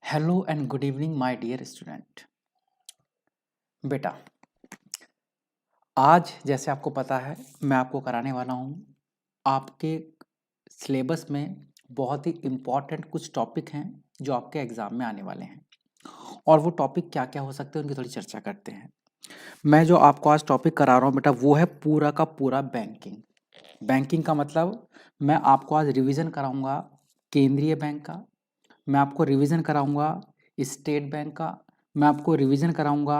Hello and good evening my dear student. बेटा, आज जैसे आपको पता है मैं आपको कराने वाला हूँ आपके सिलेबस में बहुत ही इम्पॉर्टेंट कुछ टॉपिक हैं जो आपके एग्ज़ाम में आने वाले हैं। और वो टॉपिक क्या क्या हो सकते हैं उनकी थोड़ी चर्चा करते हैं। मैं जो आपको आज टॉपिक करा रहा हूँ बेटा वो है पूरा का पूरा बैंकिंग। बैंकिंग का मतलब मैं आपको आज रिवीजन कराऊंगा केंद्रीय बैंक का, मैं आपको रिवीजन कराऊंगा स्टेट बैंक का, मैं आपको रिवीजन कराऊंगा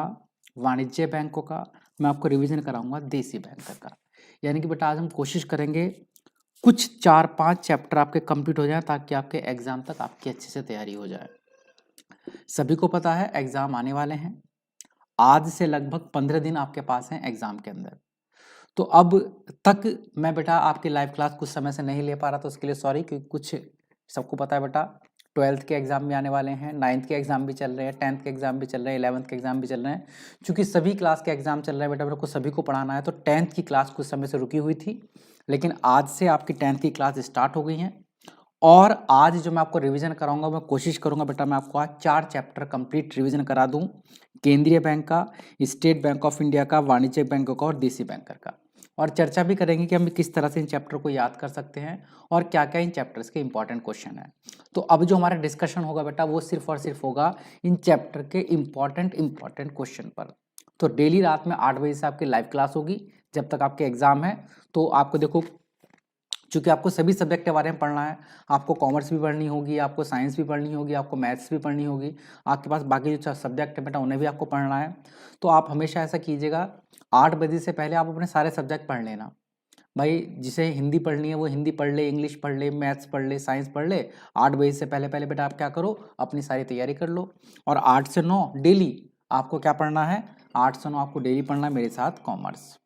वाणिज्य बैंकों का, मैं आपको रिवीजन कराऊंगा देसी बैंक का। यानी कि बेटा आज हम कोशिश करेंगे कुछ 4-5 चैप्टर आपके कंप्लीट हो जाए ताकि आपके एग्जाम तक आपकी अच्छे से तैयारी हो जाए। सभी को पता है एग्जाम आने वाले हैं, आज से लगभग 15 दिन आपके पास हैं एग्जाम के अंदर। तो अब तक मैं बेटा आपकी लाइव क्लास कुछ समय से नहीं ले पा रहा था, उसके लिए सॉरी। क्योंकि कुछ सबको पता है बेटा 12th के एग्जाम भी आने वाले हैं, 9th के एग्जाम भी चल रहे हैं, 10th के एग्जाम भी चल रहे हैं, 11th के एग्जाम भी चल रहे हैं। चूंकि सभी क्लास के एग्जाम चल रहे हैं बेटा, मेरे को सभी को पढ़ाना है, तो 10th की क्लास कुछ समय से रुकी हुई थी, लेकिन आज से आपकी 10th की क्लास स्टार्ट हो गई है। और आज जो मैं आपको रिवीजन कराऊंगा मैं कोशिश करूंगा बेटा मैं आपको आज 4 चैप्टर कंप्लीट रिवीजन करा दूं, केंद्रीय बैंक का, स्टेट बैंक ऑफ इंडिया का, वाणिज्यिक बैंकों का और देसी बैंकर का। और चर्चा भी करेंगे कि हम किस तरह से इन चैप्टर को याद कर सकते हैं और क्या क्या इन चैप्टर्स के इंपॉर्टेंट क्वेश्चन है। तो अब जो हमारा डिस्कशन होगा बेटा वो सिर्फ और सिर्फ होगा इन चैप्टर के इंपॉर्टेंट क्वेश्चन पर। तो डेली रात में 8 बजे से आपकी लाइव क्लास होगी जब तक आपके एग्जाम है। तो आपको देखो, चूंकि आपको सभी सब्जेक्ट के बारे में पढ़ना है, आपको कॉमर्स भी पढ़नी होगी, आपको साइंस भी पढ़नी होगी, आपको मैथ्स भी पढ़नी होगी, आपके पास बाकी जो सब्जेक्ट है बेटा उन्हें भी आपको पढ़ना है। तो आप हमेशा ऐसा कीजिएगा 8 बजे से पहले आप अपने सारे सब्जेक्ट पढ़ लेना। भाई जिसे हिंदी पढ़नी है वो हिंदी पढ़ ले, इंग्लिश पढ़ ले, मैथ्स पढ़ ले, साइंस पढ़ ले। 8 बजे से पहले पहले बेटा आप क्या करो, अपनी सारी तैयारी कर लो। और 8 से 9 डेली आपको क्या पढ़ना है, 8 से 9 आपको डेली पढ़ना है मेरे साथ कॉमर्स।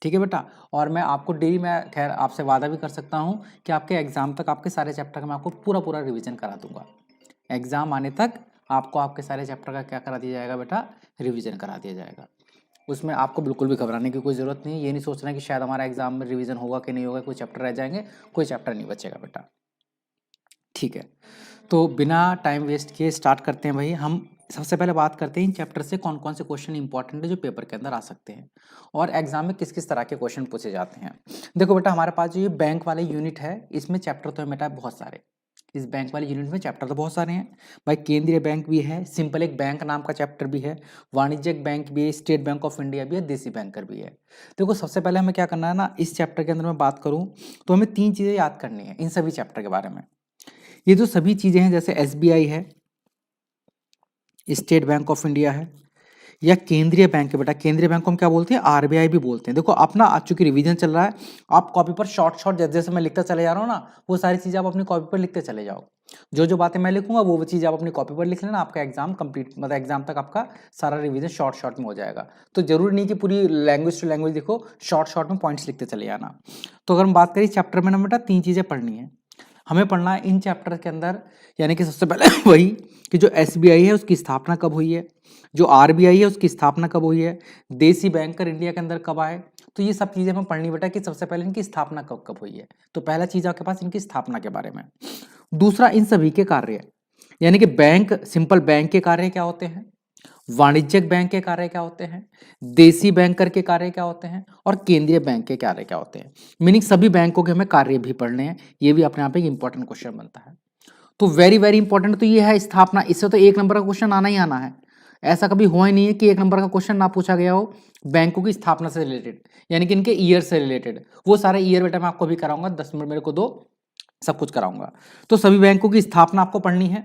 ठीक है बेटा। और मैं आपको डेली, मैं खैर आपसे वादा भी कर सकता हूँ कि आपके एग्जाम तक आपके सारे चैप्टर का मैं आपको पूरा पूरा रिवीजन करा दूंगा। एग्जाम आने तक आपको आपके सारे चैप्टर का क्या करा दिया जाएगा बेटा, रिवीजन करा दिया जाएगा। उसमें आपको बिल्कुल भी घबराने की कोई ज़रूरत नहीं है। ये नहीं सोचना कि शायद हमारा एग्जाम में रिवीजन होगा कि नहीं होगा, कोई चैप्टर रह जाएंगे, कोई चैप्टर नहीं बचेगा बेटा। ठीक है, तो बिना टाइम वेस्ट किए स्टार्ट करते हैं। भाई हम सबसे पहले बात करते हैं इन चैप्टर से कौन कौन से क्वेश्चन इंपॉर्टेंट है जो पेपर के अंदर आ सकते हैं और एग्जाम में किस किस तरह के क्वेश्चन पूछे जाते हैं। देखो बेटा, हमारे पास जो ये बैंक वाले यूनिट है इसमें चैप्टर तो है बेटा बहुत सारे। इस बैंक वाले यूनिट में चैप्टर तो बहुत सारे हैं भाई। केंद्रीय बैंक भी है, सिंपल एक बैंक नाम का चैप्टर भी है, वाणिज्यिक बैंक भी है, स्टेट बैंक ऑफ इंडिया भी है, देसी बैंकर भी है। देखो सबसे पहले हमें क्या करना है ना, इस चैप्टर के अंदर मैं बात करूं तो हमें 3 चीज़ें याद करनी है इन सभी चैप्टर के बारे में। ये जो सभी चीज़ें हैं जैसे एसबीआई है, स्टेट बैंक ऑफ इंडिया है या केंद्रीय बैंक है बेटा, केंद्रीय बैंक को हम क्या बोलते हैं, आरबीआई भी बोलते हैं। देखो अपना आज चूंकि रिवीजन चल रहा है, आप कॉपी पर शॉर्ट शॉर्ट जैसे जैसे मैं लिखता चले जा रहा हूँ ना, वो सारी चीज़ें आप अपनी कॉपी पर लिखते चले जाओ। जो जो बातें मैं लिखूंगा वो चीज़ आप अपनी कॉपी पर लिख लेना, आपका एग्जाम कंप्लीट, मतलब एग्जाम तक आपका सारा रिवीजन शॉर्ट शॉर्ट में हो जाएगा। तो जरूरी नहीं कि पूरी लैंग्वेज टू लैंग्वेज लिखो, शॉर्ट शॉर्ट में पॉइंट्स लिखते चले जाना। तो अगर हम बात करें चैप्टर में ना बेटा 3 चीज़ें पढ़नी है हमें, पढ़ना है इन चैप्टर के अंदर। यानी कि सबसे पहले वही कि जो एसबीआई है उसकी स्थापना कब हुई है, जो आरबीआई है उसकी स्थापना कब हुई है, देसी बैंकर इंडिया के अंदर कब आए। तो ये सब चीज़ें हमें पढ़नी बेटा कि सबसे पहले इनकी स्थापना कब कब हुई है। तो पहला चीज़ आपके पास इनकी स्थापना के बारे में। दूसरा इन सभी के कार्य, यानी कि बैंक, सिंपल बैंक के कार्य क्या होते हैं, वाणिज्यिक बैंक के कार्य क्या होते हैं, देसी बैंकर के कार्य क्या होते हैं और केंद्रीय बैंक के कार्य क्या होते हैं। मीनिंग सभी बैंकों के हमें कार्य भी पढ़ने हैं। ये भी अपने आप एक इंपॉर्टेंट क्वेश्चन बनता है। तो वेरी वेरी इंपॉर्टेंट तो ये है स्थापना, इससे तो 1 नंबर का क्वेश्चन आना ही आना है। ऐसा कभी हुआ ही नहीं है कि 1 नंबर का क्वेश्चन ना पूछा गया हो बैंकों की स्थापना से रिलेटेड, यानी कि इनके ईयर से रिलेटेड। वो सारे ईयर बेटा मैं आपको भी कराऊंगा, 10 मिनट मेरे को दो, सब कुछ कराऊंगा। तो सभी बैंकों की स्थापना आपको पढ़नी है,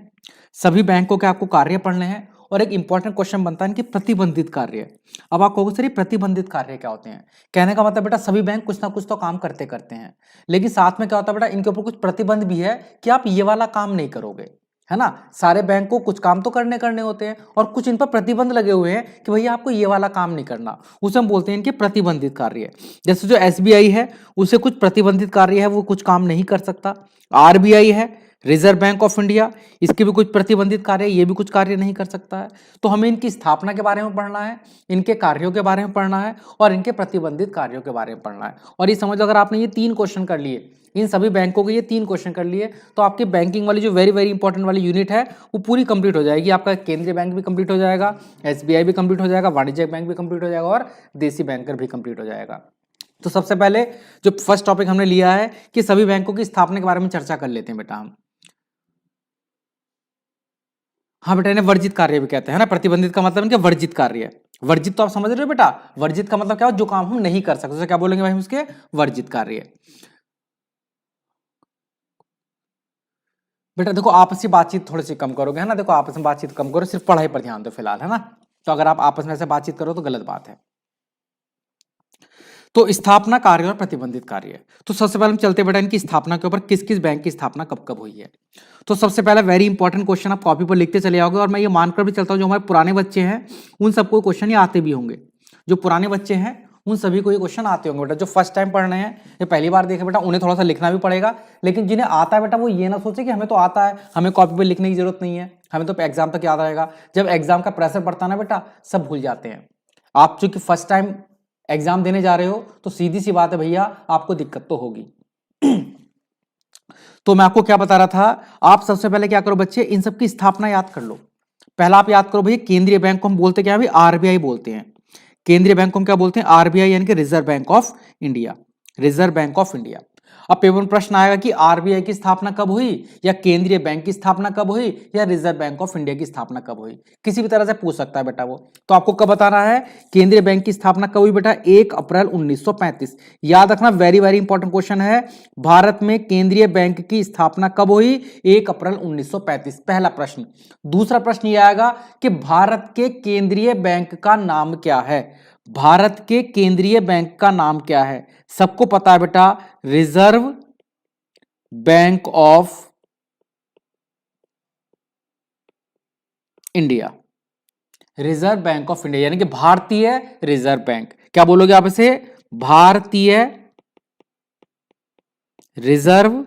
सभी बैंकों के आपको कार्य पढ़ने हैं। और एक इंपॉर्टेंट क्वेश्चन बनता है इनके प्रतिबंधित कार्य। अब आप कहोगे सर ये प्रतिबंधित कार्य क्या होते हैं, कहने का मतलब बेटा सभी बैंक कुछ ना कुछ तो काम करते करते हैं, लेकिन साथ में क्या होता है बेटा इनके ऊपर कुछ प्रतिबंध भी है कि आप ये वाला काम नहीं करोगे, है ना। सारे बैंक को कुछ काम तो करने करने होते हैं और कुछ इन पर प्रतिबंध लगे हुए हैं कि भैया आपको ये वाला काम नहीं करना, उसे हम बोलते हैं इनके प्रतिबंधित कार्य। जैसे जो एसबीआई है उसे कुछ प्रतिबंधित कार्य है, वो कुछ काम नहीं कर सकता। आरबीआई है, रिजर्व बैंक ऑफ इंडिया, इसके भी कुछ प्रतिबंधित कार्य, ये भी कुछ कार्य नहीं कर सकता है। तो हमें इनकी स्थापना के बारे में पढ़ना है, इनके कार्यों के बारे में पढ़ना है और इनके प्रतिबंधित कार्यों के बारे में पढ़ना है। और ये समझ लो अगर आपने ये 3 क्वेश्चन कर लिए इन सभी बैंकों के ये 3 क्वेश्चन कर लिए तो आपकी बैंकिंग वाली जो वेरी वेरी इंपॉर्टेंट वाली यूनिट है वो पूरी कंप्लीट हो जाएगी। आपका केंद्रीय बैंक भी कंप्लीट हो जाएगा, एसबीआई भी कंप्लीट हो जाएगा, वाणिज्यिक बैंक भी कंप्लीट हो जाएगा और देसी बैंकर भी कंप्लीट हो जाएगा। तो सबसे पहले जो फर्स्ट टॉपिक हमने लिया है कि सभी बैंकों की स्थापना के बारे में चर्चा कर लेते हैं बेटा हम। हाँ बेटा, इन्हें वर्जित कार्य भी कहते हैं ना। प्रतिबंधित का मतलब इनके वर्जित कार्य। वर्जित तो आप समझ रहे हो बेटा, वर्जित का मतलब क्या हो, जो काम हम नहीं कर सकते उसे क्या बोलेंगे भाई, उसके वर्जित कार्य। बेटा देखो आपसी बातचीत थोड़ी सी कम करोगे, है ना। देखो आपस में बातचीत कम करो, सिर्फ पढ़ाई पर ध्यान दो फिलहाल, है ना। तो अगर आप आपस में ऐसे बातचीत करो तो गलत बात है। तो स्थापना कार्य और प्रतिबंधित कार्य, तो सबसे पहले हम चलते बेटा इनकी स्थापना के ऊपर, किस किस बैंक की स्थापना कब कब हुई है। तो सबसे पहला वेरी इंपॉर्टेंट क्वेश्चन आप कॉपी पर लिखते चले जाओगे, और मैं ये मानकर भी चलता हूँ जो हमारे पुराने बच्चे हैं उन सबको क्वेश्चन ये आते भी होंगे। जो पुराने बच्चे हैं उन सभी को ये क्वेश्चन आते होंगे बेटा। जो फर्स्ट टाइम पढ़ रहे हैं, ये पहली बार देखे बेटा, उन्हें थोड़ा सा लिखना भी पड़ेगा। लेकिन जिन्हें आता है बेटा वो ये ना सोचे कि हमें तो आता है, हमें कॉपी पर लिखने की जरूरत नहीं है, हमें तो एग्जाम तक याद रहेगा। जब एग्जाम का प्रेशर पड़ता है ना बेटा, सब भूल जाते हैं। आप चूंकि फर्स्ट टाइम एग्जाम देने जा रहे हो तो सीधी सी बात है भैया, आपको दिक्कत तो होगी। तो मैं आपको क्या बता रहा था, आप सबसे पहले क्या करो बच्चे, इन सब की स्थापना याद कर लो। पहला आप याद करो भैया, केंद्रीय बैंक को हम बोलते क्या है भाई, आरबीआई बोलते हैं। केंद्रीय बैंक को हम क्या बोलते हैं, आरबीआई, यानी कि reserve bank of India. Reserve bank of India. अब पेपर में प्रश्न आएगा कि आरबीआई की स्थापना कब हुई, या केंद्रीय बैंक की स्थापना कब हुई, या रिजर्व बैंक ऑफ इंडिया की स्थापना कब हुई, किसी भी तरह से पूछ सकता है बेटा वो। तो आपको कब बताना है, केंद्रीय बैंक की स्थापना कब हुई बेटा, 1 अप्रैल 1935। याद रखना, वेरी वेरी इंपॉर्टेंट क्वेश्चन है। भारत में केंद्रीय बैंक की स्थापना कब हुई, 1 अप्रैल 1935, पहला प्रश्न। दूसरा प्रश्न यह आएगा कि भारत के केंद्रीय बैंक का नाम क्या है। भारत के केंद्रीय बैंक का नाम क्या है, सबको पता है बेटा, reserve bank of India. Reserve bank of India यानी कि भारतीय रिजर्व बैंक। क्या बोलोगे आप इसे, भारतीय रिजर्व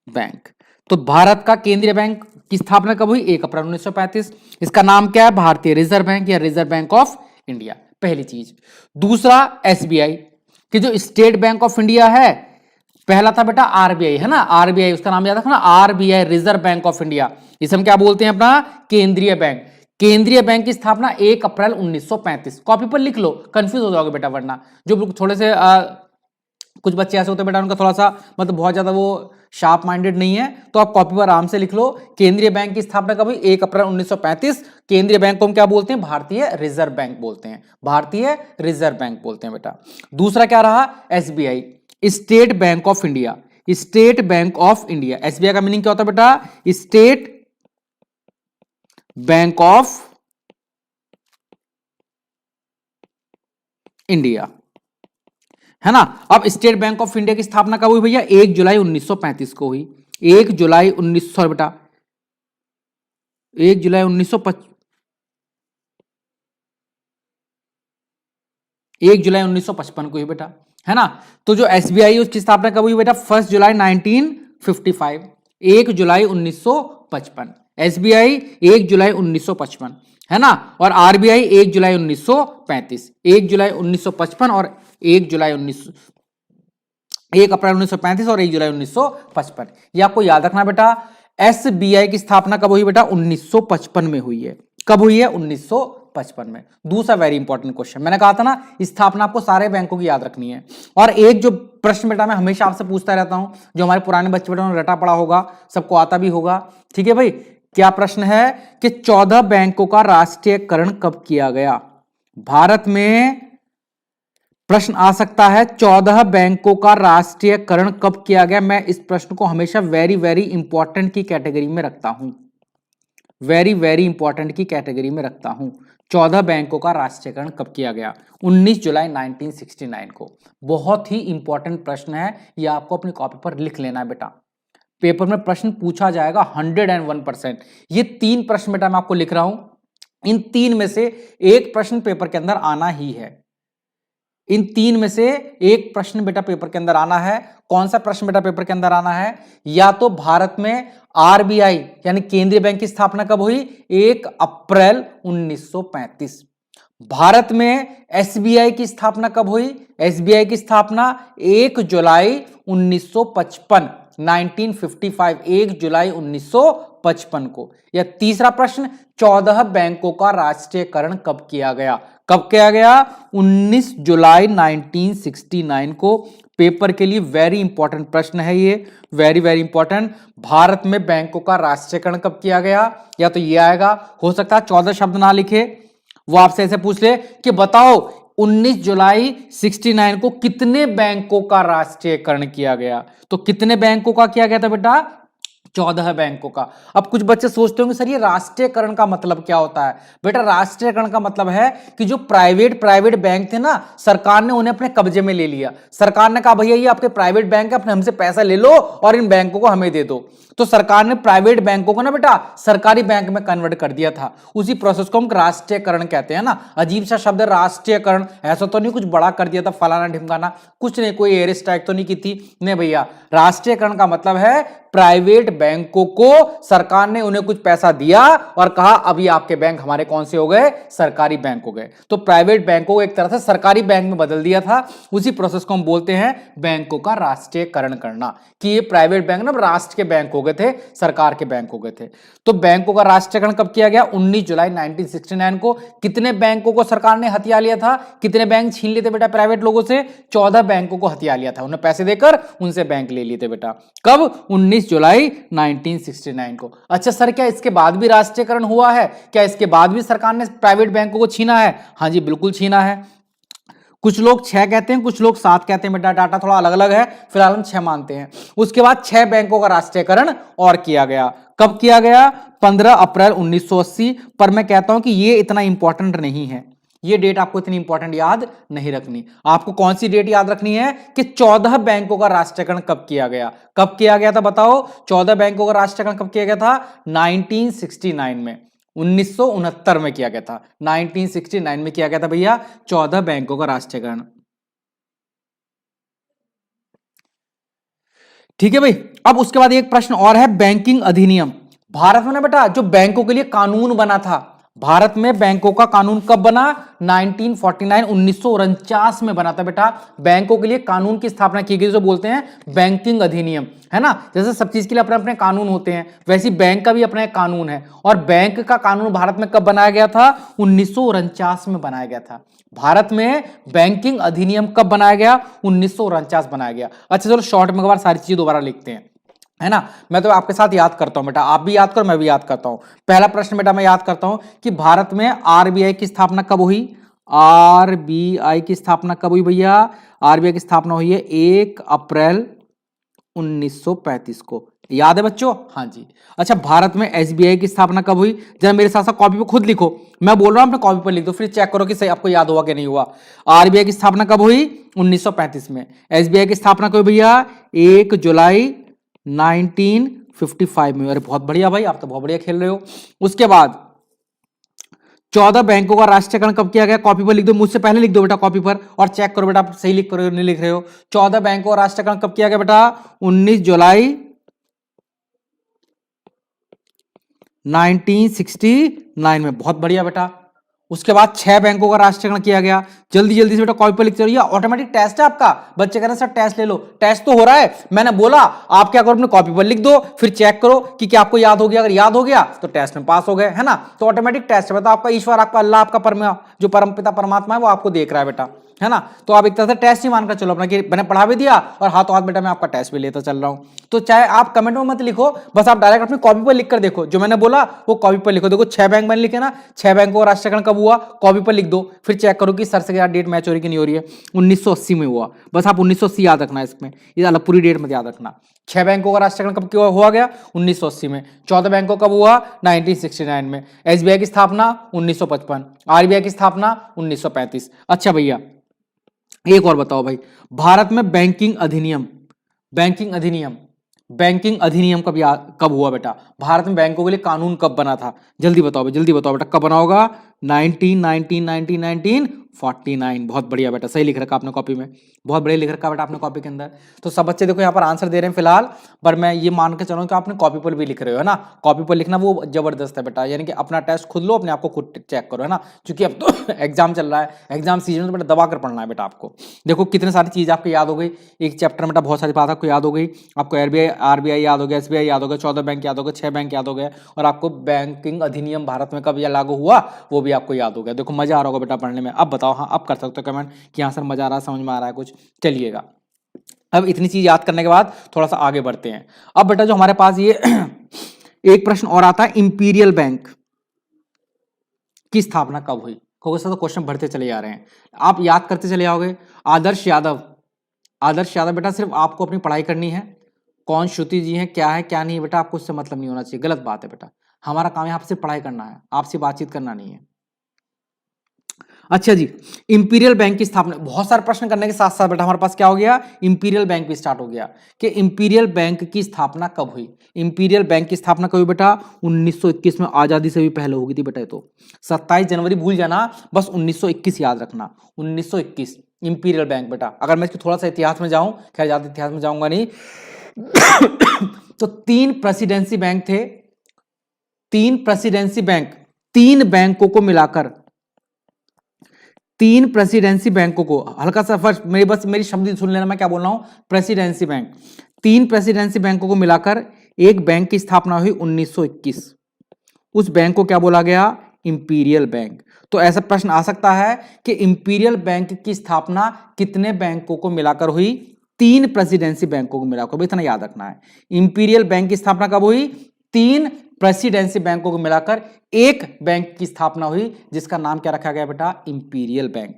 बैंक। तो भारत का केंद्रीय बैंक की स्थापना कब हुई, 1 अप्रैल 1935। इसका नाम क्या है, भारतीय रिजर्व बैंक या रिजर्व बैंक ऑफ इंडिया, पहली चीज। दूसरा, एसबीआई कि जो स्टेट बैंक ऑफ इंडिया है, पहला था बेटा आरबीआई, है ना, आरबीआई, उसका नाम याद रखना, RBI reserve bank of India. इसे हम क्या बोलते हैं, अपना केंद्रीय बैंक। केंद्रीय बैंक की स्थापना 1 अप्रैल 1935। कॉपी पर लिख लो, कंफ्यूज हो जाओगे बेटा, वरना जो थोड़े से कुछ बच्चे ऐसे होते हैं बेटा, उनका थोड़ा सा मतलब बहुत ज्यादा वो शार्प माइंडेड नहीं है, तो आप कॉपी पर आराम से लिख लो, केंद्रीय बैंक की स्थापना कब हुई, 1 अप्रैल 1935। केंद्रीय बैंक को हम क्या बोलते हैं, भारतीय रिजर्व बैंक बोलते हैं, भारतीय रिजर्व बैंक बोलते हैं बेटा। दूसरा क्या रहा, SBI, state bank of India. State bank of India, SBI का मीनिंग क्या होता है बेटा, स्टेट बैंक ऑफ इंडिया, है ना। अब स्टेट बैंक ऑफ इंडिया की स्थापना कब हुई भैया, 1 जुलाई 1935 को हुई। 1 जुलाई 19 सॉरी बेटा 1 जुलाई 1955 1 जुलाई 1955 को हुई बेटा, है ना। तो जो एसबीआई उसकी स्थापना कब हुई बेटा, 1 जुलाई 1955। 1 जुलाई 1955 एसबीआई, 1 जुलाई 1955, है ना। और आरबीआई 1 जुलाई 1935। 1 जुलाई 1955 और 1 जुलाई 1 अप्रैल 1935 और 1 जुलाई 1955, ये आपको याद रखना बेटा। एसबीआई की स्थापना कब हुई बेटा, 1955 में हुई है। कब हुई है, 1955 में। दूसरा वेरी इंपॉर्टेंट क्वेश्चन, मैंने कहा था ना स्थापना आपको सारे बैंकों की याद रखनी है। और एक जो प्रश्न बेटा मैं हमेशा आपसे पूछता रहता हूं, जो हमारे पुराने बच्चे बेटा रटा पड़ा होगा, सबको आता भी होगा, ठीक है भाई। क्या प्रश्न है कि 14 बैंकों का राष्ट्रीयकरण कब किया गया। भारत में प्रश्न आ सकता है, 14 बैंकों का राष्ट्रीयकरण कब किया गया। मैं इस प्रश्न को हमेशा वेरी वेरी इंपॉर्टेंट की कैटेगरी में रखता हूं, वेरी वेरी इंपॉर्टेंट की कैटेगरी में रखता हूं। 14 बैंकों का राष्ट्रीयकरण कब किया गया, 19 जुलाई 1969 को। बहुत ही इंपॉर्टेंट प्रश्न है, यह आपको अपनी कॉपी पर लिख लेना है बेटा, पेपर में प्रश्न पूछा जाएगा 101%। ये 3 प्रश्न बेटा मैं आपको लिख रहा हूं, इन 3 में से एक प्रश्न पेपर के अंदर आना ही है। इन 3 में से एक प्रश्न बेटा पेपर के अंदर आना है। कौन सा प्रश्न बेटा पेपर के अंदर आना है, या तो भारत में आरबीआई यानी केंद्रीय बैंक की स्थापना कब हुई, 1 अप्रैल 1935। भारत में एसबीआई की स्थापना कब हुई? एसबीआई की स्थापना 1 जुलाई 1955, 1955, 1 जुलाई 1955 को। या तीसरा प्रश्न, 14 बैंकों का राष्ट्रीयकरण कब किया गया? कब किया गया? 19 जुलाई 1969 को। पेपर के लिए वेरी इंपॉर्टेंट प्रश्न है ये, वेरी वेरी इंपॉर्टेंट। भारत में बैंकों का राष्ट्रीयकरण कब किया गया? या तो ये आएगा, हो सकता है 14 शब्द ना लिखे, वो आपसे ऐसे पूछ ले कि बताओ 19 जुलाई 69 को कितने बैंकों का राष्ट्रीयकरण किया गया? तो कितने बैंकों का किया गया था बेटा? 14 बैंकों का। अब कुछ बच्चे सोचते होंगे सर ये राष्ट्रीयकरण का मतलब क्या होता है? बेटा राष्ट्रीयकरण का मतलब है कि जो प्राइवेट बैंक थे ना, सरकार ने उन्हें अपने कब्जे में ले लिया। सरकार ने कहा भैया ये आपके प्राइवेट बैंक है, अपने हमसे पैसा ले लो और इन बैंकों को हमें दे दो। तो सरकार ने प्राइवेट बैंकों को ना बेटा सरकारी बैंक में कन्वर्ट कर दिया था। उसी प्रोसेस को हम राष्ट्रीयकरण कहते हैं ना। अजीब सा शब्द है राष्ट्रीयकरण, ऐसा तो नहीं कुछ बड़ा कर दिया था फलाना ढिमकाना, कुछ नहीं, कोई एयर स्ट्राइक तो नहीं की थी, नहीं भैया। राष्ट्रीयकरण का मतलब है प्राइवेट बैंकों को सरकार ने उन्हें कुछ पैसा दिया और कहा अभी आपके बैंक हमारे कौन से हो गए? सरकारी बैंक हो गए। तो प्राइवेट बैंकों को एक तरह से सरकारी बैंक में बदल दिया था। उसी प्रोसेस को हम बोलते हैं बैंकों का राष्ट्रीयकरण करना, कि ये प्राइवेट बैंक ना राष्ट्र के बैंक हो गए थे, सरकार के बैंक हो गए थे। तो बैंकों का राष्ट्रीयकरण कब किया गया? 19 जुलाई 1969 को। कितने बैंकों को सरकार ने हथिया लिया था? कितने बैंक छीन लिए थे बेटा प्राइवेट लोगों से? 14 बैंकों को हथिया लिया था, उन्हें पैसे देकर उनसे बैंक ले लिए थे बेटा। कब? 19 जुलाई 1969 को। अच्छा सर क्या इसके बाद भी राष्ट्रीयकरण हुआ है? क्या इसके बाद भी सरकार ने प्राइवेट बैंकों को छीना है? हाँ जी बिल्कुल छीना है। कुछ लोग 6 कहते हैं, कुछ लोग 7 कहते हैं बेटा, डाटा थोड़ा अलग अलग है, फिलहाल हम 6 मानते हैं। उसके बाद 6 बैंकों का राष्ट्रीयकरण और किया गया। कब किया गया? 15 अप्रैल 1980। पर मैं कहता हूं कि ये इतना इंपॉर्टेंट नहीं है, ये डेट आपको इतनी इंपॉर्टेंट याद नहीं रखनी। आपको कौन सी डेट याद रखनी है कि 14 बैंकों का राष्ट्रीयकरण कब किया गया? कब किया गया था बताओ? 14 बैंकों का राष्ट्रीयकरण कब किया गया था? 1969 में, 1969 में किया गया था। 1969 में किया गया था भैया 14 बैंकों का राष्ट्रीयकरण। ठीक है भाई। अब उसके बाद एक प्रश्न और है, बैंकिंग अधिनियम। भारत में ना बेटा जो बैंकों के लिए कानून बना था, भारत में बैंकों का कानून कब बना? 1949, 1949 में बना था बेटा। बैंकों के लिए कानून की स्थापना की गई, जो बोलते हैं बैंकिंग अधिनियम, है ना। जैसे सब चीज के लिए अपने अपने कानून होते हैं, वैसे बैंक का भी अपना एक कानून है। और बैंक का कानून भारत में कब बनाया गया था? 1949 में बनाया गया था। भारत में बैंकिंग अधिनियम कब बनाया गया? 1949 बनाया गया। अच्छा चलो शॉर्ट में एक बार सारी चीजें दोबारा लिखते हैं, है ना। मैं तो आपके साथ याद करता हूं बेटा, आप भी याद करो मैं भी याद करता हूं। पहला प्रश्न बेटा मैं याद करता हूं कि भारत में आरबीआई की स्थापना कब हुई? आरबीआई की स्थापना कब हुई भैया? आरबीआई की स्थापना हुई है 1 अप्रैल 1935 को। याद है बच्चों? हाँ जी। अच्छा भारत में एसबीआई की स्थापना कब हुई? जरा मेरे साथ साथ कॉपी पे खुद लिखो, मैं बोल रहा हूं अपने कॉपी पर लिख दो, फिर चेक करो कि सही आपको याद हुआ कि नहीं हुआ। आरबीआई की स्थापना कब हुई? 1935 में। एसबीआई की स्थापना कब हुई भैया? 1 जुलाई 1955 में। अरे बहुत बढ़िया भाई, आप तो बहुत बढ़िया खेल रहे हो। उसके बाद 14 बैंकों का राष्ट्रीयकरण कब किया गया? कॉपी पर लिख दो, मुझसे पहले लिख दो बेटा कॉपी पर, और चेक करो बेटा आप सही लिख रहे हो नहीं लिख रहे हो। 14 बैंकों का राष्ट्रीयकरण कब किया गया बेटा? 19 जुलाई 1969 में। बहुत बढ़िया बेटा। उसके बाद 6 बैंकों का राष्ट्रीयकरण किया गया। जल्दी जल्दी से बेटा कॉपी पर लिखते रहिए, ऑटोमेटिक टेस्ट है आपका। बच्चे कह रहे हैं सर टेस्ट ले लो, टेस्ट तो हो रहा है। मैंने बोला आप क्या करो अपने कॉपी पर लिख दो, फिर चेक करो कि क्या आपको याद हो गया। अगर याद हो गया तो टेस्ट में पास हो गए, है ना। तो ऑटोमेटिक टेस्ट है बेटा, आपका ईश्वर, आपका अल्लाह, आपका जो परम पिता परमात्मा है वो आपको देख रहा है बेटा, है ना। तो आप एक तरह से टेस्ट ही मानकर चलो अपना, कि मैंने पढ़ा भी दिया और हाथों हाथ बेटा मैं आपका टेस्ट भी लेता चल रहा हूं। तो चाहे आप कमेंट में मत लिखो, बस आप डायरेक्ट अपनी कॉपी पर लिखकर देखो, जो मैंने बोला वो कॉपी पर लिखो। देखो 6 बैंक मैंने लिखे ना, 6 बैंकों का राष्ट्रीयकरण कब हुआ कॉपी पर लिख दो, फिर चेक करो कि सर से क्या डेट मैच हो रही कि नहीं हो रही है। 1980 में हुआ, बस आप 1980 याद रखना इसमें, ये अलग पूरी डेट मत याद रखना। 6 बैंकों का राष्ट्रीयकरण कब हुआ गया? 1980 में। 14 बैंकों कब हुआ? 1969 में। एसबीआई की स्थापना 1955, आरबीआई की स्थापना 1935। अच्छा भैया एक और बताओ भाई, भारत में बैंकिंग अधिनियम, बैंकिंग अधिनियम, बैंकिंग अधिनियम कब हुआ बेटा? भारत में बैंकों के लिए कानून कब बना था? जल्दी बताओ भाई, जल्दी बताओ बेटा कब बना होगा? 1949। बहुत बढ़िया बेटा, सही लिख रखा आपने कॉपी में, बहुत बढ़िया लिख रखा बेटा आपने कॉपी के अंदर। तो सब बच्चे देखो यहाँ पर आंसर दे रहे हैं फिलहाल, पर मैं ये मान के चलूँ कि आपने कॉपी पर भी लिख रहे हो, है ना। कॉपी पर लिखना वो जबरदस्त है बेटा, यानी कि अपना टेस्ट खुद लो, अपने आप को खुद चेक करो, है ना। क्योंकि अब तो एग्जाम चल रहा है, एग्जाम सीजन में बेटा दबा कर पढ़ना है बेटा आपको। देखो कितने सारी चीज आपको याद हो गई, एक चैप्टर में बेटा बहुत सारी बात आपको याद हो गई। आपको आरबीआई याद हो गया, एसबीआई याद हो गया, 14 बैंक याद हो गए, 6 बैंक याद हो गए, और आपको बैंकिंग अधिनियम भारत में कब लागू हुआ वो भी आपको याद हो गया। देखो मजा आ रहा होगा बेटा पढ़ने में। अब बताओ, हाँ अब कर सकते हो कमेंट कि हाँ सर मजा आ रहा है, समझ में आ रहा है कुछ। चलिएगा, अब इतनी चीज याद करने के बाद थोड़ा सा आगे बढ़ते हैं। अब बेटा जो हमारे पास ये एक प्रश्न और आता है, इंपीरियल बैंक की स्थापना कब हुई। तो क्वेश्चन बढ़ते चले जा रहे हैं, आप याद करते चले जाओगे। आदर्श यादव बेटा सिर्फ आपको अपनी पढ़ाई करनी है। कौन श्रुति जी हैं, क्या है क्या नहीं है बेटा, आपको उससे मतलब नहीं होना चाहिए, गलत बात है बेटा। हमारा काम यहाँ सिर्फ पढ़ाई करना है, आपसे बातचीत करना नहीं है। अच्छा जी, इंपीरियल बैंक की स्थापना, बहुत सारे प्रश्न करने के साथ साथ बेटा हमारे पास क्या हो गया, इंपीरियल बैंक भी स्टार्ट हो गया कि इंपीरियल बैंक की स्थापना कब हुई। इंपीरियल बैंक की स्थापना कब हुई बेटा, 1921 में, आजादी से भी पहले होगी थी बेटा। तो 27 जनवरी भूल जाना, बस 1921 याद रखना, 1921 इंपीरियल बैंक बेटा। अगर मैं इसके थोड़ा सा इतिहास में जाऊं, खैर ज्यादा इतिहास में जाऊंगा नहीं तो 3 प्रेसिडेंसी बैंक थे, 3 प्रेसिडेंसी बैंक, 3 बैंकों को मिलाकर, 3 प्रेसिडेंसी बैंकों को, हल्का सा फर्स्ट मेरी शब्द सुन लेना, मैं क्या बोल रहा हूं, प्रेसिडेंसी बैंक, 3 प्रेसिडेंसी बैंकों को मिलाकर एक बैंक की स्थापना हुई 1921। उस बैंक को क्या बोला गया, इंपीरियल बैंक। तो ऐसा प्रश्न आ सकता है कि इंपीरियल बैंक की स्थापना कितने बैंकों को मिलाकर हुई, 3 प्रेसिडेंसी बैंकों को मिलाकर, इतना याद रखना है। इंपीरियल बैंक की स्थापना कब हुई, 3 प्रेसिडेंसी बैंकों को मिलाकर एक बैंक की स्थापना हुई, जिसका नाम क्या रखा गया बेटा, इंपीरियल बैंक।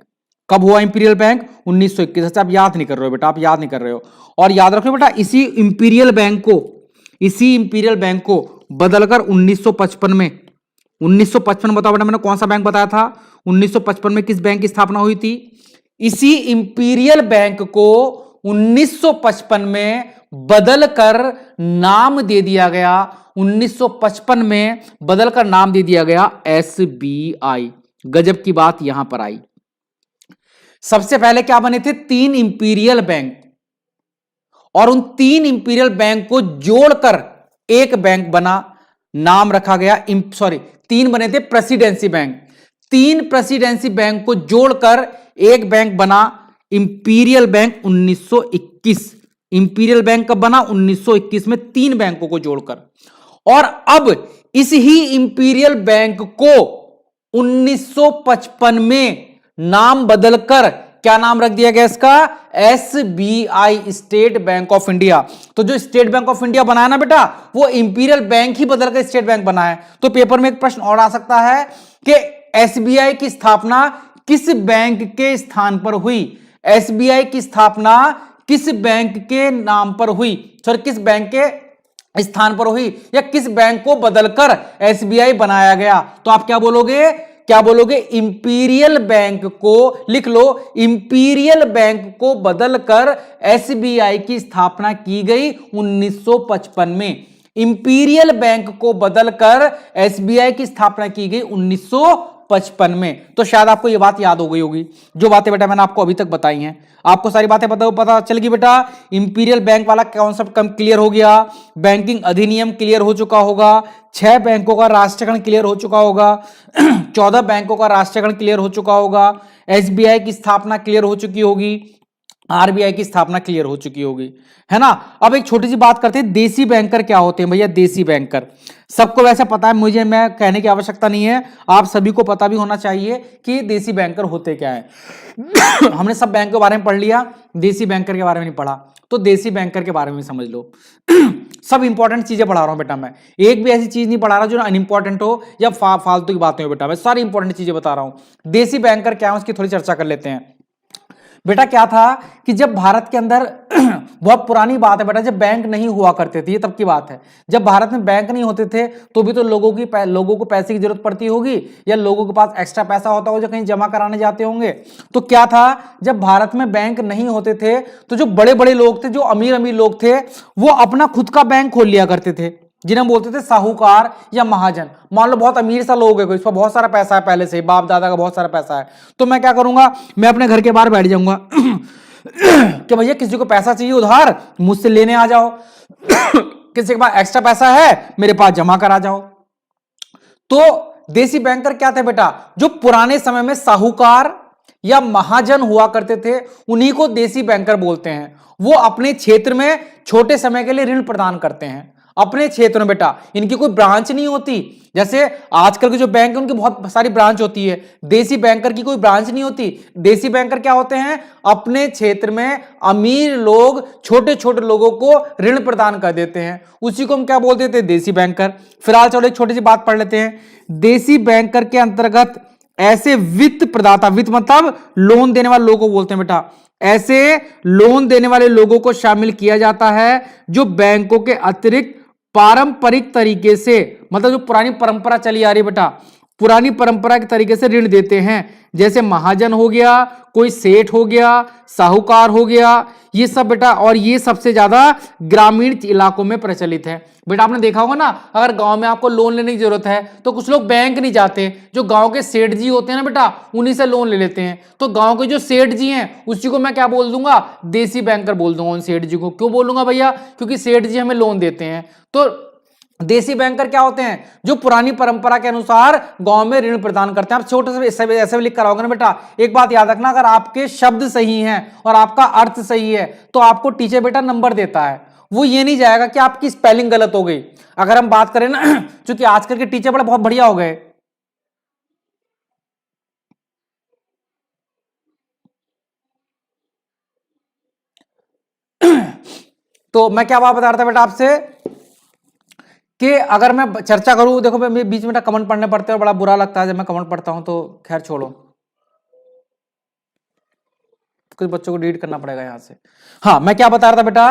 कब हुआ इंपीरियल बैंक, 1921। अच्छा आप याद नहीं कर रहे हो बेटा, आप याद नहीं कर रहे हो। और याद रखो बेटा, इसी इंपीरियल बैंक को बदलकर 1955 में, 1955 बताओ बेटा, मैंने कौन सा बैंक बताया था, 1955 में किस बैंक की स्थापना हुई थी, इसी इंपीरियल बैंक को 1955 में बदलकर नाम दे दिया गया, 1955 में बदलकर नाम दे दिया गया एसबीआई। गजब की बात यहां पर आई। सबसे पहले क्या बने थे, 3 इंपीरियल बैंक, और उन 3 इंपीरियल बैंक को जोड़कर एक बैंक बना, नाम रखा गया 3 बने थे प्रेसिडेंसी बैंक, 3 प्रेसिडेंसी बैंक को जोड़कर एक बैंक बना इंपीरियल बैंक 1921। इंपीरियल बैंक कब बना, 1921 में, 3 बैंकों को जोड़कर। और अब इस ही इंपीरियल बैंक को 1955 में नाम बदलकर क्या नाम रख दिया गया इसका, SBI, state bank of India. तो जो स्टेट बैंक ऑफ इंडिया बनाया ना बेटा, वो इंपीरियल बैंक ही बदलकर स्टेट बैंक बना है। तो पेपर में एक प्रश्न और आ सकता है कि एसबीआई की स्थापना किस बैंक के स्थान पर हुई, एसबीआई की स्थापना किस बैंक के नाम पर हुई, सॉरी किस बैंक के स्थान पर हुई, या किस बैंक को बदलकर एसबीआई बनाया गया। तो आप क्या बोलोगे, इंपीरियल बैंक को लिख लो, इंपीरियल बैंक को बदलकर एसबीआई की स्थापना की गई 1955 में। इंपीरियल बैंक को बदलकर एसबीआई की स्थापना की गई 1955 में। तो शायद आपको यह बात याद हो गई होगी, जो बातें बेटा मैंने आपको अभी तक बताई हैं, आपको सारी बातें पता चल गई बेटा। इंपीरियल बैंक वाला कॉन्सेप्ट कम क्लियर हो गया, बैंकिंग अधिनियम क्लियर हो चुका होगा, 6 बैंकों का राष्ट्रीयकरण क्लियर हो चुका होगा, 14 बैंकों का राष्ट्रीयकरण क्लियर हो चुका होगा, एसबीआई की स्थापना क्लियर हो चुकी होगी, आरबीआई की स्थापना क्लियर हो चुकी होगी, है ना। अब एक छोटी सी बात करते हैं, देसी बैंकर क्या होते हैं भैया। देसी बैंकर सबको वैसे पता है, मुझे मैं कहने की आवश्यकता नहीं है, आप सभी को पता भी होना चाहिए कि देसी बैंकर होते क्या है। हमने सब बैंक के बारे में पढ़ लिया, देसी बैंकर के बारे में नहीं पढ़ा, तो देसी बैंकर के बारे में समझ लो। सब इंपॉर्टेंट चीजें पढ़ा रहा हूं बेटा मैं, एक भी ऐसी चीज नहीं पढ़ा रहा जो अनइंपॉर्टेंट हो या फालतू की बातें हो बेटा, मैं सारी इंपॉर्टेंट चीजें बता रहा हूं। देसी बैंकर क्या है उसकी थोड़ी चर्चा कर लेते हैं। बेटा क्या था कि जब भारत के अंदर बहुत पुरानी बात है बेटा, जब बैंक नहीं हुआ करते थे, ये तब की बात है, जब भारत में बैंक नहीं होते थे तो भी तो लोगों को पैसे की जरूरत पड़ती होगी, या लोगों के पास एक्स्ट्रा पैसा होता होगा जो कहीं जमा कराने जाते होंगे। तो क्या था, जब भारत में बैंक नहीं होते थे तो जो बड़े बड़े लोग थे, जो अमीर अमीर लोग थे, वो अपना खुद का बैंक खोल लिया करते थे। जिन्हें हम बोलते थे साहूकार या महाजन। मान लो बहुत अमीर सा लोग है, कोई इस पर बहुत सारा पैसा है, पहले से बाप दादा का बहुत सारा पैसा है, तो मैं क्या करूंगा, मैं अपने घर के बाहर बैठ जाऊंगा कि भैया किसी को पैसा चाहिए उधार, मुझसे लेने आ जाओ किसी के पास एक्स्ट्रा पैसा है मेरे पास जमा करा जाओ। तो देसी बैंकर क्या थे बेटा, जो पुराने समय में साहूकार या महाजन हुआ करते थे, उन्हीं को देसी बैंकर बोलते हैं। वो अपने क्षेत्र में छोटे समय के लिए ऋण प्रदान करते हैं, अपने क्षेत्र में बेटा। इनकी कोई ब्रांच नहीं होती, जैसे आजकल के जो बैंक है उनकी बहुत सारी ब्रांच होती है, देसी बैंकर की कोई ब्रांच नहीं होती। देसी बैंकर क्या होते हैं, अपने क्षेत्र में अमीर लोग छोटे छोटे लोगों को ऋण प्रदान कर देते हैं, उसी को हम क्या बोलते थे, देसी बैंकर। फिलहाल चलो एक छोटी सी बात पढ़ लेते हैं। देसी बैंकर के अंतर्गत ऐसे वित्त प्रदाता, वित्त मतलब लोन देने वाले लोगों को बोलते हैं बेटा, ऐसे लोन देने वाले लोगों को शामिल किया जाता है जो बैंकों के अतिरिक्त पारंपरिक तरीके से, मतलब जो पुरानी परंपरा चली आ रही है बेटा, पुरानी परंपरा के तरीके से ऋण देते हैं। जैसे महाजन हो गया, कोई सेठ हो गया, साहूकार हो गया, ये सब बेटा। और ये सबसे ज्यादा ग्रामीण इलाकों में प्रचलित है बेटा। आपने देखा होगा ना, अगर गांव में आपको लोन लेने की जरूरत है तो कुछ लोग बैंक नहीं जाते, जो गांव के सेठ जी होते हैं ना बेटा, उन्हीं से लोन ले लेते हैं। तो गांव के जो सेठ जी हैं उसी को मैं क्या बोल दूंगा, देसी बैंकर बोल दूंगा उन सेठ जी को। क्यों बोलूंगा भैया, क्योंकि सेठ जी हमें लोन देते हैं। तो देसी बैंकर क्या होते हैं, जो पुरानी परंपरा के अनुसार गांव में ऋण प्रदान करते हैं। आप छोटे से ऐसे भी लिख कर आओगे ना बेटा, एक बात याद रखना, अगर आपके शब्द सही हैं और आपका अर्थ सही है तो आपको टीचर बेटा नंबर देता है। वो ये नहीं जाएगा कि आपकी स्पेलिंग गलत हो गई। अगर हम बात करें ना, क्योंकि आजकल के टीचर बड़े बहुत बढ़िया हो गए। तो मैं क्या बात बता रहा था बेटा आपसे, कि अगर मैं चर्चा करूं, देखो मैं बीच में कमेंट पढ़ने पड़ते हैं और बड़ा बुरा लगता है जब मैं कमेंट पढ़ता हूं, तो खैर छोड़ो, कुछ बच्चों को रीड करना पड़ेगा यहां से। हाँ, मैं क्या बता रहा था बेटा,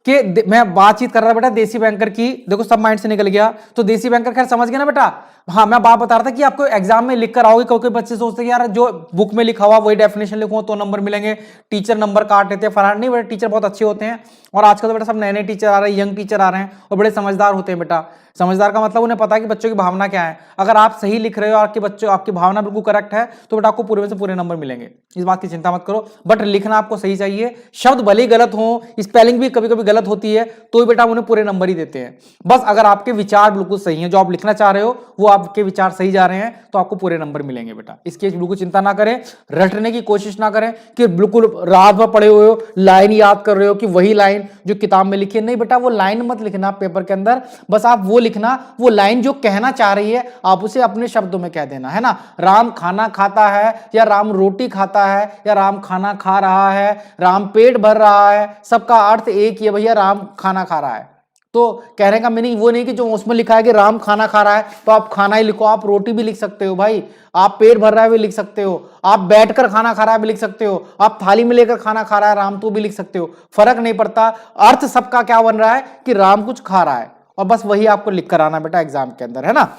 कि मैं बातचीत कर रहा था बेटा देसी बैंकर की। देखो सब माइंड से निकल गया, तो देसी बैंकर खैर समझ गया ना बेटा। हाँ, मैं बात बता रहा था कि आपको एग्जाम में लिख कर आओगे, क्योंकि बच्चे सोचते हैं यार जो बुक में लिखा हुआ वही डेफिनेशन लिखूंगा तो नंबर मिलेंगे, टीचर नंबर काट देते हैं। फलाना नहीं बेटा, टीचर बहुत अच्छे होते हैं, और आजकल तो बेटा सब नए नए टीचर आ रहे हैं, यंग टीचर आ रहे हैं, और बड़े समझदार होते हैं बेटा। समझदार का मतलब उन्हें पता है कि बच्चों की भावना क्या है। अगर आप सही लिख रहे हो, आपके बच्चों आपकी भावना बिल्कुल करेक्ट है, तो बेटा आपको पूरे में से पूरे नंबर मिलेंगे, इस बात की चिंता मत करो। बट लिखना आपको सही चाहिए, शब्द भले ही गलत हो, स्पेलिंग भी कभी कभी गलत होती है, तो बेटा उन्हें पूरे नंबर ही देते हैं। बस अगर आपके विचार बिल्कुल सही हैं, जो आप लिखना चाह रहे हो वो आपके विचार सही जा रहे हैं, तो आपको पूरे नंबर मिलेंगे बेटा। इसकी बिल्कुल चिंता ना करें, रटने की कोशिश ना करें कि बिल्कुल रात भर पढ़े हुए हो, लाइन याद कर रहे हो कि वही लाइन जो किताब में लिखी है। नहीं बेटा, वो लाइन मत लिखना पेपर के अंदर, बस आप वो लिखना, वो लाइन जो कहना चाह रही है आप उसे अपने शब्दों में कह देना, है ना। राम खाना खाता है, या राम रोटी खाता है, या राम खाना खा रहा है, राम पेट भर रहा है, सबका अर्थ एक ही है भैया, राम खाना खा रहा है। तो कहने का मीनिंग वो नहीं कि जो उसमें लिखा है कि राम खाना खा रहा है तो आप खाना ही लिखो, आप रोटी भी लिख सकते हो भाई, आप पेट भर रहा है भी लिख सकते हो, आप बैठकर खाना खा रहा है भी लिख सकते हो, आप थाली में लेकर खाना खा रहा है राम तो भी लिख सकते हो, फर्क नहीं पड़ता। अर्थ सबका क्या बन रहा है कि राम कुछ खा रहा है, और बस वही आपको लिख कर आना बेटा एग्जाम के अंदर, है ना।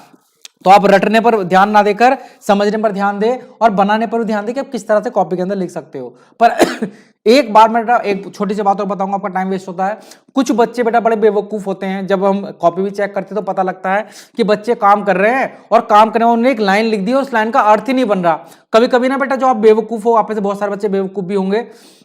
तो आप रटने पर ध्यान ना देकर समझने पर ध्यान दे, और बनाने पर भी ध्यान दे कि आप किस तरह से कॉपी के अंदर लिख सकते हो। पर एक बार मैं बेटा एक छोटी सी बात और बताऊंगा, आपका टाइम वेस्ट होता है। कुछ बच्चे बेटा बड़े बेवकूफ होते हैं, जब हम कॉपी भी चेक करते हैं तो पता लगता है कि बच्चे काम कर रहे हैं, और काम करने में उन्होंने एक लाइन लिख दी और उस लाइन का अर्थ ही नहीं बन रहा। कभी कभी ना बेटा, जो आप बेवकूफ हो, आप में से बहुत सारे बच्चे बेवकूफ भी होंगे,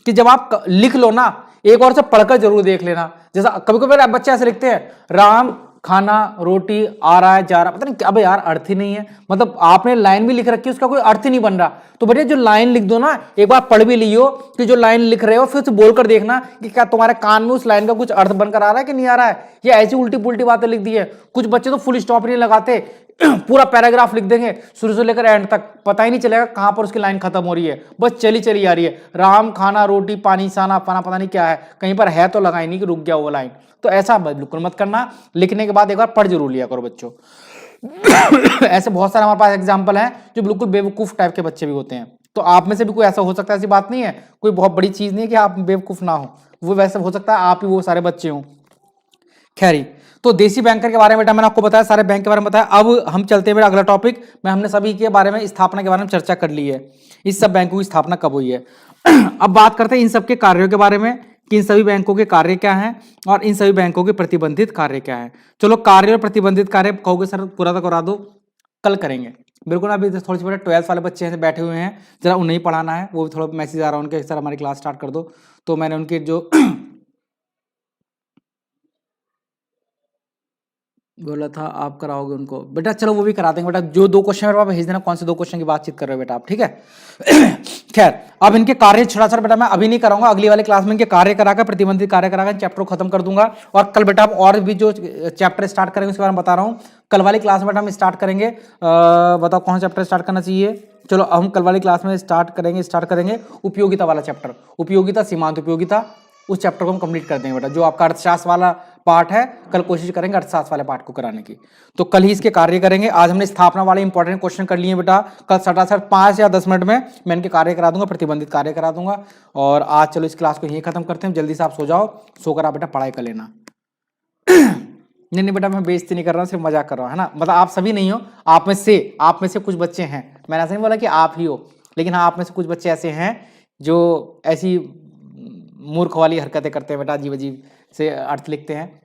कि जब आप लिख लो ना, एक और से पढ़कर जरूर देख लेना। जैसा कभी कभी बच्चे ऐसे लिखते हैं, राम खाना रोटी आ रहा है जा रहा, पता नहीं क्या, अबे यार अर्थ ही नहीं है, मतलब आपने लाइन भी लिख रखी है उसका कोई अर्थ ही नहीं बन रहा। तो भैया जो लाइन लिख दो ना, एक बार पढ़ भी लियो कि जो लाइन लिख रहे हो, फिर से बोलकर देखना कि क्या तुम्हारे कान में उस लाइन का कुछ अर्थ बनकर आ रहा है कि नहीं आ रहा है, या ऐसी उल्टी पुल्टी बातें लिख दी है। कुछ बच्चे तो फुल स्टॉप नहीं लगाते, पूरा पैराग्राफ लिख देंगे शुरू से लेकर एंड तक, पता ही नहीं चलेगा कहां पर उसकी लाइन खत्म हो रही है, बस चली चली आ रही है। राम खाना रोटी पानी साना पाना, पता नहीं क्या है, कहीं पर है तो लगाई नहीं कि रुक गया वो लाइन। तो ऐसा बिल्कुल मत करना, लिखने के बाद एक बार पढ़ जरूर लिया करो बच्चों। ऐसे बहुत सारे हमारे पास एग्जाम्पल हैं जो बिल्कुल बेवकूफ टाइप के बच्चे भी होते हैं, तो आप में से भी कोई ऐसा हो सकता है, ऐसी बात नहीं है, कोई बहुत बड़ी चीज नहीं है कि आप बेवकूफ ना हो, वो वैसे हो सकता है आप ही वो सारे बच्चे हों। खैरी, तो देसी बैंकर के बारे में बेटा मैंने आपको बताया, सारे बैंक के बारे में बताया। अब हम चलते हैं बेटा अगला टॉपिक में, हमने सभी के बारे में स्थापना के बारे में चर्चा कर ली है, इस सब बैंकों की स्थापना कब हुई है। अब बात करते हैं इन सब के कार्यों के बारे में, कि इन सभी बैंकों के कार्य क्या हैं और इन सभी बैंकों के प्रतिबंधित कार्य क्या हैं। चलो कार्य और प्रतिबंधित कार्य कहोगे सर पूरा तो करा दो, कल करेंगे। बिल्कुल, अभी थोड़ी सी बड़े 12th वाले बच्चे हैं बैठे हुए हैं, जरा उन्हें ही पढ़ाना है, वो भी थोड़ा मैसेज आ रहा है उनके, सर हमारी क्लास स्टार्ट कर दो। तो मैंने उनके जो बोला था आप कराओगे उनको, बेटा चलो वो भी करा देंगे बेटा। जो 2 क्वेश्चन मेरे पास भेज देना, कौन से 2 क्वेश्चन की बातचीत कर रहे हो बेटा आप, ठीक है। खैर, अब इनके कार्य छुड़ाछड़ बेटा मैं अभी नहीं कराऊंगा, अगली वाली क्लास में इनके कार्य कराकर, प्रतिबंधित कार्य कराकर चैप्टर को खत्म कर दूंगा। और कल बेटा आप और भी जो चैप्टर स्टार्ट करेंगे उसके बारे में बता रहा हूँ। कल वाली क्लास में बेटा हम स्टार्ट करेंगे, बताओ कौन सा चैप्टर स्टार्ट करना चाहिए। चलो हम कल वाली क्लास में स्टार्ट करेंगे उपयोगिता वाला चैप्टर, उपयोगिता सीमांत उपयोगिता, उस चैप्टर को हम कंप्लीट कर देंगे बेटा। जो आपका अर्थशास्त्र वाला पार्ट है, कल कोशिश करेंगे अर्थशास्त्र वाले पार्ट को कराने की। तो कल ही इसके कार्य करेंगे। आज हमने स्थापना वाले इंपॉर्टेंट क्वेश्चन कर लिए बेटा, कल सटासट 5 या 10 मिनट में मैं इनके कार्य करा दूंगा, प्रतिबंधित कार्य करा दूंगा। और आज चलो इस क्लास को यहीं खत्म करते हैं, जल्दी से आप सो जाओ, सोकर आप बेटा पढ़ाई कर लेना। नहीं नहीं बेटा मैं बेइज्जती नहीं कर रहा हूँ, सिर्फ मजाक कर रहा हूँ, है ना। मतलब आप सभी नहीं हो, आप में से कुछ बच्चे हैं, मैंने ऐसा नहीं बोला कि आप ही हो, लेकिन हाँ आप में से कुछ बच्चे ऐसे हैं जो ऐसी मूर्ख वाली हरकतें करते हैं बेटा, अजीब अजीब से अर्थ लिखते हैं।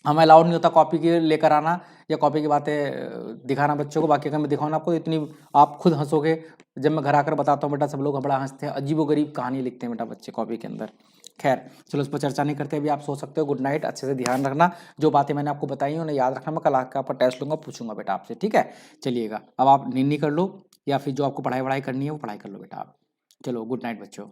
हमें अलाउड नहीं होता कॉपी के लेकर आना या कॉपी की बातें दिखाना बच्चों को। बाकी अगर मैं दिखाऊँ आपको तो इतनी आप खुद हंसोगे जब मैं घर आकर बताता हूँ बेटा, सब लोग बड़ा हंसते हैं, अजीबोगरीब कहानी लिखते हैं बेटा बच्चे कॉपी के अंदर। खैर चलो उस पर चर्चा नहीं करते, अभी आप सो सकते हो। गुड नाइट, अच्छे से ध्यान रखना, जो बातें मैंने आपको बताई हैं उन्हें याद रखना। मैं कल आकर आपका टेस्ट लूंगा, पूछूंगा बेटा आपसे, ठीक है। चलिएगा अब आप नींद कर लो, या फिर जो आपको पढ़ाई वढ़ाई करनी है वो पढ़ाई कर लो बेटा आप। चलो गुड नाइट बच्चों।